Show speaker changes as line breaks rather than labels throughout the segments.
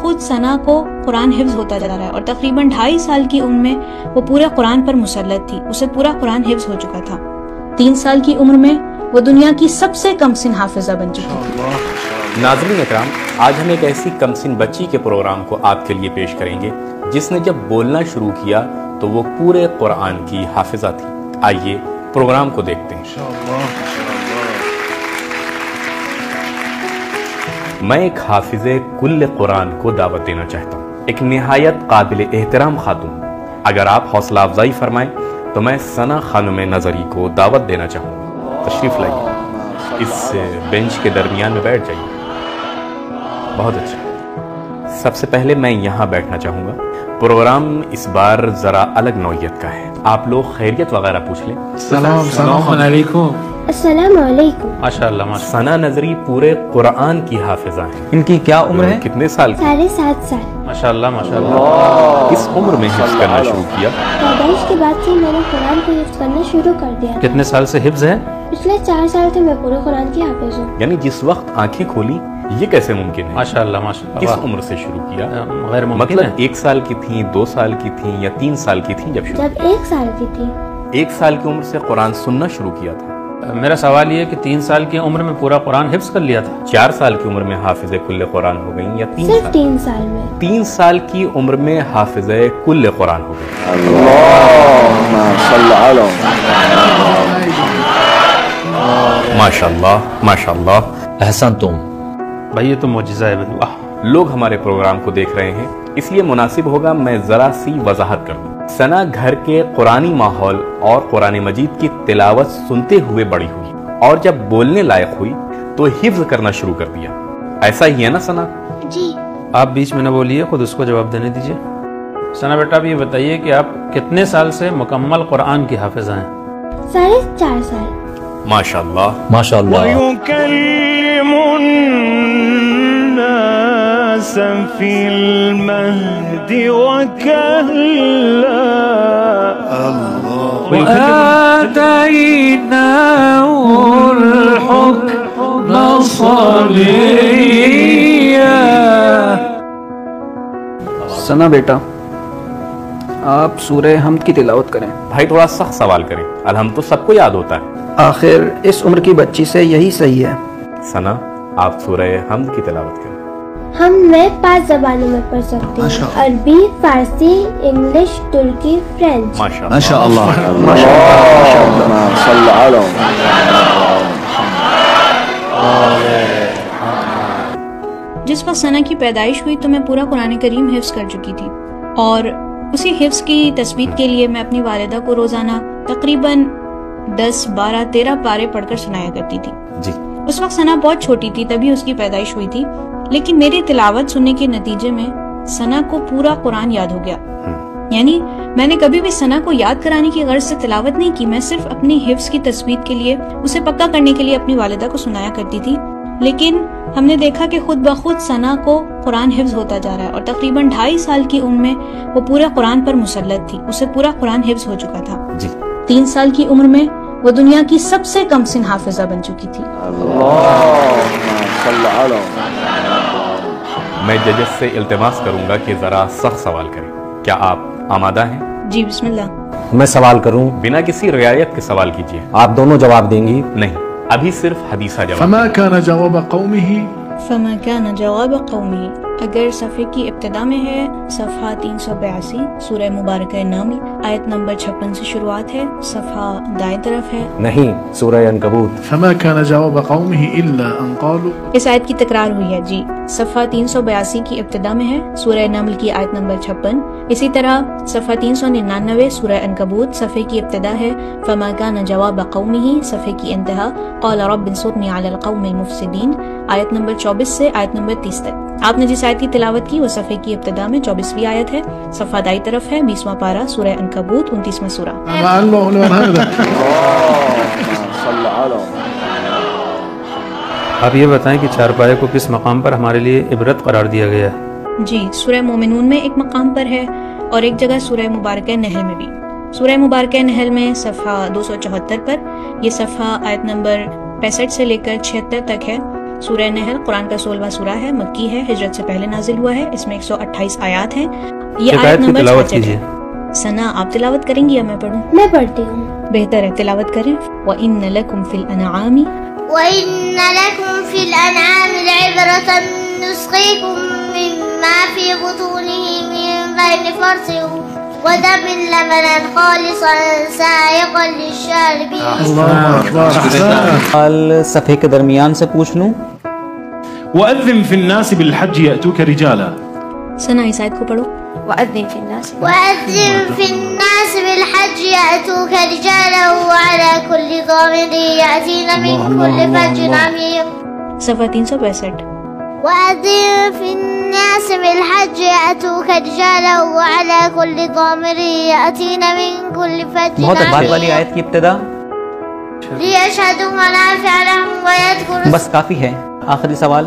بخود ثنا کو قرآن حفظ ہوتا جا رہا ہے اور تقریباً 2.5 سال کی عمر میں وہ پورے قرآن پر مسلط تھی. اسے پورا قرآن حفظ ہو چکا تھا. 3 سال کی عمر میں وہ دنیا کی سب سے کم سن حافظہ بن چکی تھی.
ناظرین اکرام، آج ہم ایک ایسی کم سن بچی کے پروگرام کو آپ کے لیے پیش کریں گے جس نے جب بولنا شروع کیا تو وہ پورے قرآن کی حافظہ تھی. آئیے پروگرام کو دیکھتے ہیں. میں ایک حافظ کل قرآن کو دعوت دینا چاہتا ہوں، ایک نہایت قابل احترام خاتون. اگر آپ حوصلہ افزائی فرمائیں تو میں ثنا خانم نظری کو دعوت دینا چاہوں گا. تشریف لائیے، اس بینچ کے درمیان میں بیٹھ جائیے. بہت اچھا. سب سے پہلے میں یہاں بیٹھنا چاہوں گا. پروگرام اس بار ذرا الگ نوعیت کا ہے. آپ لوگ خیریت وغیرہ پوچھ لیں.
السلام علیکم.
السلام علیکم.
ماشاءاللہ ماشاءاللہ.
ثنا نظری پورے قرآن کی حافظہ ہیں.
ان کی کیا عمر ہے؟
کتنے سال کی؟
7.5 سال.
ماشاءاللہ ماشاءاللہ.
کس عمر میں حفظ کرنا شروع کیا؟
پیدائش کے بعد سے میں نے قرآن کو حفظ کرنا شروع کر دیا.
کتنے سال سے حفظ ہے؟
پچھلے 4 سال سے میں پورے قرآن کی حافظ ہوں.
یعنی جس وقت آنکھیں کھولی یہ کیسے ممکن ہے؟
ماشاءاللہ ماشاءاللہ.
کس عمر سے شروع کیا؟
غیر ممکن
مطلب
ہے.
1 سال کی تھیں، 2 سال کی تھیں یا 3 سال کی تھیں جب شروع؟
جب 1 سال کی تھی.
1 سال کی عمر سے قرآن سننا شروع کیا تھا.
میرا سوال یہ ہے کہ 3 سال کی عمر میں پورا قرآن حفظ کر لیا تھا؟
4 سال کی عمر میں حافظ کل قرآن ہو گئیں یا 3
صرف
سال؟
3 سال میں.
3 سال کی عمر میں حافظ کل قرآن ہو گئیں. ماشاءاللہ ماشاءاللہ.
احسن تم.
بھائی یہ تو معجزہ ہے بھائی. واہ.
لوگ ہمارے پروگرام کو دیکھ رہے ہیں، اس لیے مناسب ہوگا میں ذرا سی وضاحت کر دوں. ثنا گھر کے قرآنی ماحول اور قرآن مجید کی تلاوت سنتے ہوئے بڑی ہوئی اور جب بولنے لائق ہوئی تو حفظ کرنا شروع کر دیا. ایسا ہی ہے نا ثنا؟
جی.
آپ بیچ میں نہ بولیے، خود اس کو جواب دینے دیجیے. ثنا بیٹا اب یہ بتائیے کہ آپ کتنے سال سے مکمل قرآن کی حافظہ ہیں؟
4.5 سال.
ماشاءاللہ
ماشاءاللہ.
ويكلم الناس في المهد وكهلا
وآتيناه الحكم صبيا.
ثنا بیٹا آپ سورہ حمد کی تلاوت کریں.
بھائی تھوڑا سخت سوال کریں، الحمد تو سب کو یاد ہوتا ہے.
آخر اس عمر کی بچی سے یہی صحیح ہے.
ثنا آپ سورہ حمد کی تلاوت کریں.
ہم میں 5 زبانوں میں پڑھ سکتے ہیں: عربی، فارسی، انگلش، ترکی، فرینچ.
ماشاءاللہ.
جس وقت ثنا کی پیدائش ہوئی تو میں پورا قرآن کریم حفظ کر چکی تھی اور اسی حفظ کی تثبیت کے لیے میں اپنی والدہ کو روزانہ تقریباً 10، 12، 13 پارے پڑھ کر سنایا کرتی تھی.
جی.
اس وقت ثنا بہت چھوٹی تھی، تبھی اس کی پیدائش ہوئی تھی، لیکن میری تلاوت سننے کے نتیجے میں ثنا کو پورا قرآن یاد ہو گیا. یعنی میں نے کبھی بھی ثنا کو یاد کرانے کی غرض سے تلاوت نہیں کی، میں صرف اپنی حفظ کی تثبیت کے لیے، اسے پکا کرنے کے لیے اپنی والدہ کو سنایا کرتی تھی. لیکن ہم نے دیکھا کہ خود بخود ثنا کو قرآن حفظ ہوتا جا رہا ہے اور تقریباً 2.5 سال کی عمر میں وہ پورے قرآن پر مسلط تھی. اسے پورا قرآن حفظ ہو چکا تھا.
جی.
3 سال کی عمر میں وہ دنیا کی سب سے کم سن حافظہ بن چکی تھی.
میں ججز سے التماس کروں گا کہ ذرا سخت سوال کریں. کیا آپ آمادہ ہیں؟
جی بسم اللہ.
میں سوال کروں؟
بنا کسی رعایت کے سوال کیجیے.
آپ دونوں جواب دیں گی؟
نہیں، ابھی صرف حدیثہ جواب.
فما كان جواب قومه
فما كان جواب قومه اگر صفحے کی ابتدا میں ہے صفحہ 382 سورہ مبارکہ نمل آیت نمبر 56 سے شروعات ہے. صفحہ دائیں طرف ہے.
نہیں، سورہ عنکبوت.
فما كان جواب قومه الا ان قالوا.
اس آیت کی تکرار ہوئی ہے. جی. صفحہ 382 کی ابتدا میں ہے سورہ نمل کی آیت نمبر 56. اسی طرح صفحہ 399 سورہ عنکبوت صفحے کی ابتدا ہے فما كان جواب قومه، صفحے کی انتہا قال رب انصرني على القوم المفسدين، آیت نمبر 24 سے آیت نمبر 30 تک. آپ نے جس آیت کی تلاوت کی وہ صفحے کی ابتدا میں 24ویں آیت ہے. صفحہ دائیں طرف ہے 20واں پارہ سورہ عنکبوت 29واں سورہ.
آپ یہ بتائیں کہ 4 پارے کو کس مقام پر ہمارے لیے عبرت قرار دیا گیا ہے؟
جی. سورہ مومنون میں ایک مقام پر ہے اور ایک جگہ سورہ مبارکہ نحل میں بھی. سورہ مبارکہ نحل میں صفحہ 274 پر، یہ صفحہ آیت نمبر 65 سے لے کر 76 تک ہے. سورہ نحل قرآن کا 16واں سورہ ہے، مکی ہے، ہجرت سے پہلے نازل ہوا ہے، اس میں 128 آیات ہیں۔ یہ آیت نمبر 66 ہے۔ ثنا آپ تلاوت کریں گی یا میں پڑھوں؟
میں پڑھتی ہوں۔
بہتر ہے، تلاوت کریں۔ وَإِنَّ لَكُمْ فِي الْأَنْعَامِ
وَإِنَّ لَكُمْ فِي الْأَنْعَامِ لَعِبْرَةً نُسْقِيكُم مِّمَّا فِي بُطُونِهِ مِن بَيْنِ فَرْثٍ وَدَمٍ لَبَنًا خَالِصًا سَائِغًا لِّلشَّارِبِينَ۔
اللہ اکبر۔
سوال صفحے کے درمیان سے پوچھ لوں۔
وَأَذِّن فِي النَّاسِ بِالْحَجِّ يَأْتُوكَ رِجَالًا۔
ثنا اس آیت کو پڑھو۔
وَأَذِّن فِي النَّاسِ بِالْحَجِّ يَأْتُوكَ رِجَالًا وَعَلَى كُلِّ ضَامِرٍ يَأْتِينَ مِن كُلِّ فَجٍّ عَمِيقٍ۔
صفحہ 365۔
وَأَذِّن فِي النَّاسِ بِالْحَجِّ يَأْتُوكَ رِجَالًا وَعَلَى كُلِّ ضَامِرٍ يَأْتِينَ مِن كُلِّ فَجٍّ
بہت اچھا،
عَمِيقٍ
والی آیت کی ابتدا
لِيَشْهَدُوا مَنَافِعَ لَهُمْ وَيَذْكُرُوا
بس کافی ہے۔ آخری سوال۔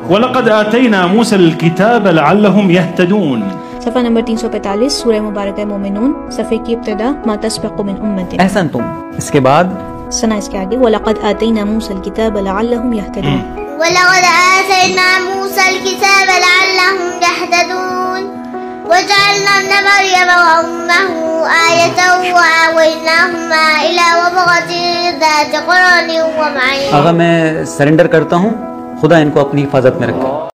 وَلَقَدْ آتَيْنَا مُوسَى الْكِتَابَ لَعَلَّهُمْ يَهْتَدُونَ۔
صفحہ نمبر 345، سورہ مبارکہ مومنون، صفحے کی ابتدا ما تسبق من امت۔
احسنتم۔ اس کے بعد
سنا اس کے آگے وَلَقَدْ آتَيْنَا مُوسَى الْكِتَابَ لَعَلَّهُمْ يَهْتَدُونَ۔
وَلَقَدْ آتَيْنَا مُوسَى الْكِتَابَ لَعَلَّهُمْ يَهْتَدُونَ وَجَعَلْنَا ابْنَ مَرْيَمَ وَأُمَّهُ آيَةً وَآوَيْنَاهُمَا إِلَى رَبْوَةٍ ذَاتِ قَرَارٍ وَمَعِينٍ۔
آقا میں سرنڈر کرتا ہوں، خدا ان کو اپنی حفاظت میں رکھے۔